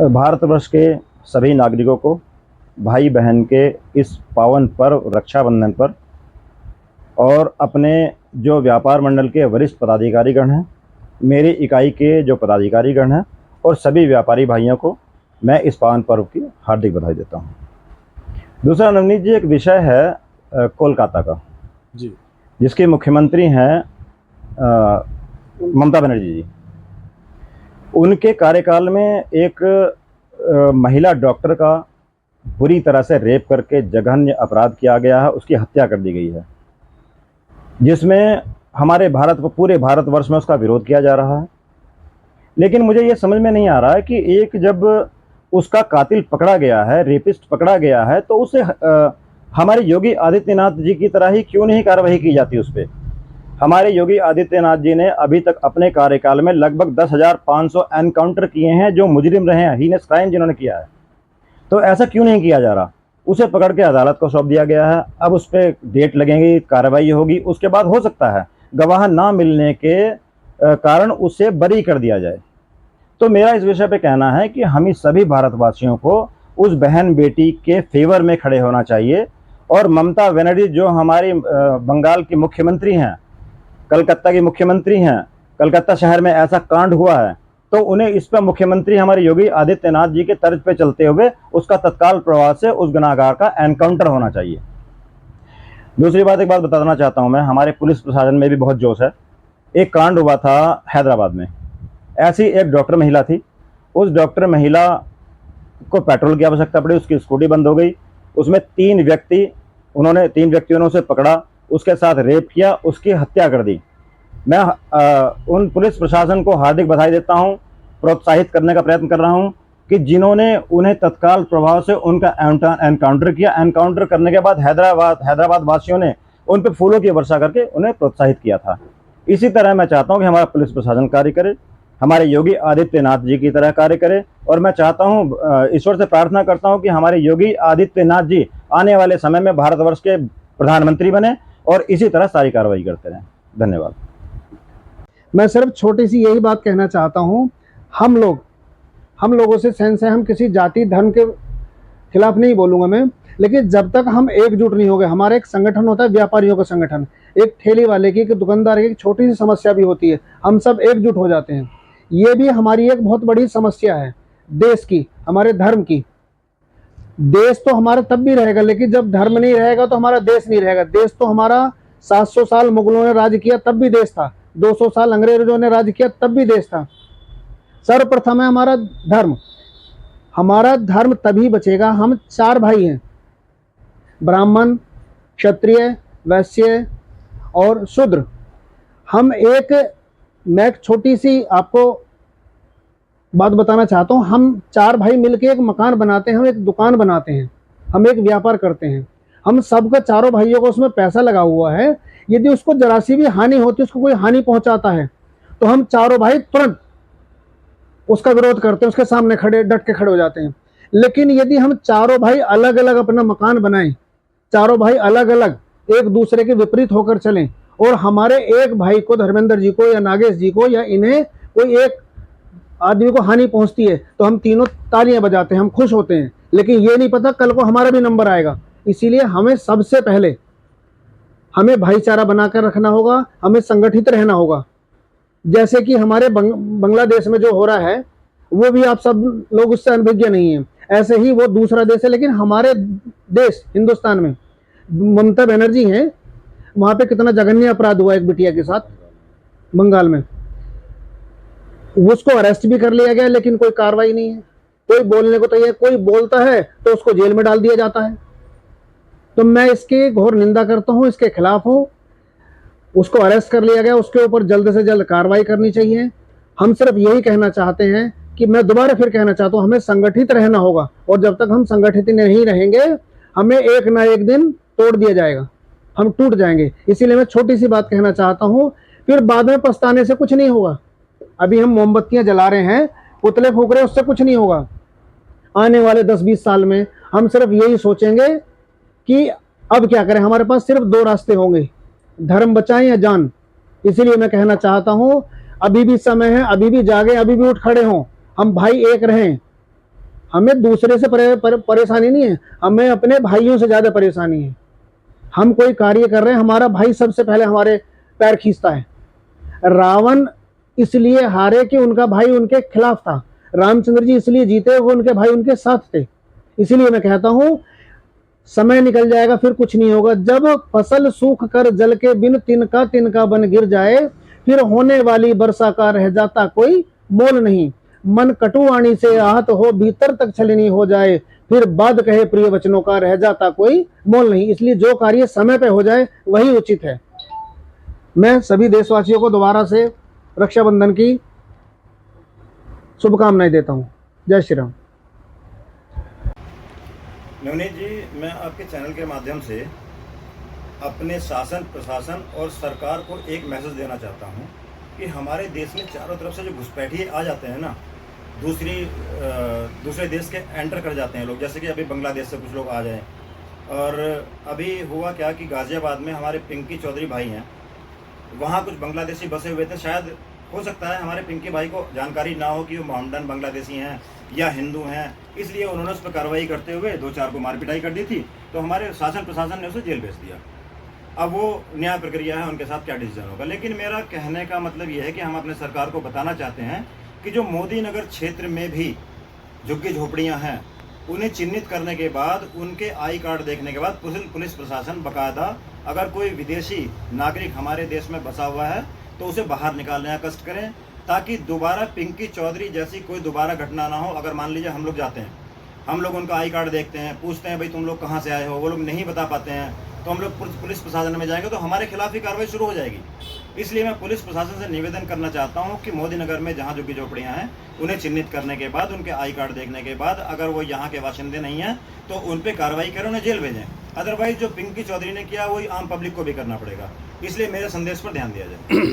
भारतवर्ष के सभी नागरिकों को भाई बहन के इस पावन पर्व रक्षाबंधन पर और अपने जो व्यापार मंडल के वरिष्ठ पदाधिकारीगण हैं, मेरी इकाई के जो पदाधिकारीगण हैं और सभी व्यापारी भाइयों को मैं इस पावन पर्व की हार्दिक बधाई देता हूँ। दूसरा नवनीत जी, एक विषय है कोलकाता का जी, जिसके मुख्यमंत्री हैं ममता बनर्जी जी। उनके कार्यकाल में एक महिला डॉक्टर का बुरी तरह से रेप करके जघन्य अपराध किया गया है, उसकी हत्या कर दी गई है, जिसमें हमारे पूरे भारतवर्ष में उसका विरोध किया जा रहा है। लेकिन मुझे ये समझ में नहीं आ रहा है कि एक जब उसका कातिल पकड़ा गया है, रेपिस्ट पकड़ा गया है, तो उसे हमारे योगी आदित्यनाथ जी की तरह ही क्यों नहीं कार्रवाई की जाती उस पर। हमारे योगी आदित्यनाथ जी ने अभी तक अपने कार्यकाल में लगभग 10,500 एनकाउंटर किए हैं जो मुजरिम रहे हैं, हीनस क्राइम जिन्होंने किया है। तो ऐसा क्यों नहीं किया जा रहा? उसे पकड़ के अदालत को सौंप दिया गया है। अब उस पर डेट लगेंगी, कार्रवाई होगी, उसके बाद हो सकता है गवाह ना मिलने के कारण उसे बरी कर दिया जाए। तो मेरा इस विषय पे कहना है कि हम सभी भारतवासियों को उस बहन बेटी के फेवर में खड़े होना चाहिए। और ममता बनर्जी जो हमारी बंगाल की मुख्यमंत्री हैं, कलकत्ता की मुख्यमंत्री हैं, कलकत्ता शहर में ऐसा कांड हुआ है, तो उन्हें इस पर मुख्यमंत्री हमारे योगी आदित्यनाथ जी के तर्ज पे चलते हुए उसका तत्काल प्रभाव से उस गुनाहगार का एनकाउंटर होना चाहिए। दूसरी बात, एक बात बताना चाहता हूं मैं, हमारे पुलिस प्रशासन में भी बहुत जोश है। एक कांड हुआ था हैदराबाद में, ऐसी एक डॉक्टर महिला थी। उस डॉक्टर महिला को पेट्रोल की आवश्यकता पड़ी, उसकी स्कूटी बंद हो गई। उसमें तीन व्यक्तियों ने उसे पकड़ा, उसके साथ रेप किया, उसकी हत्या कर दी। मैं उन पुलिस प्रशासन को हार्दिक बधाई देता हूं, प्रोत्साहित करने का प्रयत्न कर रहा हूं कि जिन्होंने उन्हें तत्काल प्रभाव से उनका एनकाउंटर किया। एनकाउंटर करने के बाद हैदराबाद वासियों ने उन पर फूलों की वर्षा करके उन्हें प्रोत्साहित किया था। इसी तरह मैं चाहता हूं कि हमारा पुलिस प्रशासन कार्य करे, हमारे योगी आदित्यनाथ जी की तरह कार्य करे। और मैं चाहता हूं, ईश्वर से प्रार्थना करता हूं कि हमारे योगी आदित्यनाथ जी आने वाले समय में भारतवर्ष के प्रधानमंत्री बने और इसी तरह सारी कार्रवाई करते रहें। धन्यवाद। मैं सिर्फ छोटी सी यही बात कहना चाहता हूँ, हम लोगों से सेंस है, हम किसी जाति धर्म के खिलाफ नहीं बोलूँगा मैं, लेकिन जब तक हम एकजुट नहीं होंगे, हमारा एक संगठन होता है व्यापारियों का संगठन, एक ठेली वाले की, एक दुकानदार की छोटी सी समस्या भी होती है, हम सब एकजुट हो जाते हैं। ये भी हमारी एक बहुत बड़ी समस्या है देश की, हमारे धर्म की। देश तो हमारा तब भी रहेगा, लेकिन जब धर्म नहीं रहेगा तो हमारा देश नहीं रहेगा। देश तो हमारा 700 साल मुगलों ने राज किया तब भी देश था, 200 साल अंग्रेजों ने राज किया तब भी देश था। सर्वप्रथम है हमारा धर्म। हमारा धर्म तभी बचेगा, हम 4 भाई हैं, ब्राह्मण, क्षत्रिय, वैश्य और शूद्र। मैं एक छोटी सी आपको बात बताना चाहता हूँ, हम 4 भाई मिलकर एक मकान बनाते हैं, हम एक दुकान बनाते हैं, हम एक व्यापार करते हैं। हम सबका, चारों भाइयों को उसमें पैसा लगा हुआ है। यदि उसको जरा सी भी हानि होती है, उसको कोई हानि पहुंचाता है, तो हम चारों भाई तुरंत उसका विरोध करते हैं, उसके सामने डट के खड़े हो जाते हैं। लेकिन यदि हम चारों भाई अलग अलग अपना मकान बनाएं, चारों भाई अलग अलग एक दूसरे के विपरीत होकर चलें, और हमारे एक भाई को, धर्मेंद्र जी को या नागेश जी को या इन्हें कोई एक आदमी को हानि पहुंचती है, तो हम तीनों तालियां बजाते हैं, हम खुश होते हैं। लेकिन ये नहीं पता कल को हमारा भी नंबर आएगा। इसीलिए हमें सबसे पहले हमें भाईचारा बनाकर रखना होगा, हमें संगठित रहना होगा। जैसे कि हमारे बांग्लादेश में जो हो रहा है, वो भी आप सब लोग उससे अनभिज्ञ नहीं है। ऐसे ही वो दूसरा देश है, लेकिन हमारे देश हिंदुस्तान में ममता बनर्जी हैं, वहां पे कितना जघन्य अपराध हुआ एक बिटिया के साथ बंगाल में। उसको अरेस्ट भी कर लिया गया, लेकिन कोई कार्रवाई नहीं है, कोई बोलने को तैयार, कोई बोलता है तो उसको जेल में डाल दिया जाता है। तो मैं इसकी घोर निंदा करता हूं, इसके खिलाफ हूं। उसको अरेस्ट कर लिया गया, उसके ऊपर जल्द से जल्द कार्रवाई करनी चाहिए। हम सिर्फ यही कहना चाहते हैं कि मैं दोबारा फिर कहना चाहता हूं, हमें संगठित रहना होगा, और जब तक हम संगठित नहीं रहेंगे, हमें एक ना एक दिन तोड़ दिया जाएगा, हम टूट जाएंगे। इसीलिए मैं छोटी सी बात कहना चाहता हूं, फिर बाद में पछताने से कुछ नहीं होगा। अभी हम मोमबत्तियां जला रहे हैं, पुतले फूक रहे हैं, उससे कुछ नहीं होगा। आने वाले 10-20 साल में हम सिर्फ यही सोचेंगे कि अब क्या करें, हमारे पास सिर्फ 2 रास्ते होंगे, धर्म बचाएं या जान। इसीलिए मैं कहना चाहता हूं, अभी भी समय है, अभी भी जागे, अभी भी उठ खड़े हों, हम भाई एक रहें। हमें दूसरे से परेशानी नहीं है, हमें अपने भाइयों से ज़्यादा परेशानी है। हम कोई कार्य कर रहे हैं, हमारा भाई सबसे पहले हमारे पैर खींचता है। रावण इसलिए हारे कि उनका भाई उनके खिलाफ था, रामचंद्र जी इसलिए जीते वो उनके भाई उनके साथ थे। इसीलिए मैं कहता हूं समय निकल जाएगा फिर कुछ नहीं होगा। जब फसल सूख कर जल के बिन तिनका तिनका बन गिर जाए, फिर होने वाली वर्षा का रह जाता कोई मोल नहीं। मन कटुवाणी से आहत हो भीतर तक छलनी हो जाए, फिर बाद कहे प्रिय वचनों का रह जाता कोई मोल नहीं। इसलिए जो कार्य समय पे हो जाए वही उचित है। मैं सभी देशवासियों को दोबारा से रक्षाबंधन की शुभकामनाएं देता हूं। जय श्री राम। नवनीत जी, मैं आपके चैनल के माध्यम से अपने शासन, प्रशासन और सरकार को एक मैसेज देना चाहता हूं कि हमारे देश में चारों तरफ से जो घुसपैठिए आ जाते हैं ना, दूसरे देश के एंटर कर जाते हैं लोग, जैसे कि अभी बांग्लादेश से कुछ लोग आ जाएं। और अभी हुआ क्या कि गाज़ियाबाद में हमारे पिंकी चौधरी भाई हैं, वहाँ कुछ बांग्लादेशी बसे हुए थे। शायद हो सकता है हमारे पिंकी भाई को जानकारी ना हो कि वो मोहम्मदन बांग्लादेशी हैं या हिंदू हैं, इसलिए उन्होंने उस पर कार्रवाई करते हुए 2-4 को मार पिटाई कर दी थी। तो हमारे शासन प्रशासन ने उसे जेल भेज दिया। अब वो न्याय प्रक्रिया है, उनके साथ क्या डिसीजन होगा। लेकिन मेरा कहने का मतलब ये है कि हम अपने सरकार को बताना चाहते हैं कि जो मोदी नगर क्षेत्र में भी झुग्गी झोपड़ियाँ हैं, उन्हें चिन्हित करने के बाद, उनके आई कार्ड देखने के बाद पुलिस प्रशासन बाकायदा अगर कोई विदेशी नागरिक हमारे देश में बसा हुआ है तो उसे बाहर निकालने का कष्ट करें, ताकि दोबारा पिंकी चौधरी जैसी कोई दोबारा घटना ना हो। अगर मान लीजिए हम लोग जाते हैं, हम लोग उनका आई कार्ड देखते हैं, पूछते हैं भाई तुम लोग कहाँ से आए हो, वो लोग नहीं बता पाते हैं, तो हम लोग पुलिस प्रशासन में जाएंगे तो हमारे खिलाफ ही कार्रवाई शुरू हो जाएगी। इसलिए मैं पुलिस प्रशासन से निवेदन करना चाहता हूँ कि मोदी नगर में जहाँ झुग्गी झोपड़ियाँ हैं, उन्हें चिन्हित करने के बाद, उनके आई कार्ड देखने के बाद, अगर वो यहाँ के बाशिंदे नहीं हैं तो उन पर कार्रवाई करें, उन्हें जेल भेजें। अदरवाइज जो पिंकी चौधरी ने किया वही आम पब्लिक को भी करना पड़ेगा। इसलिए मेरे संदेश पर ध्यान दिया जाए।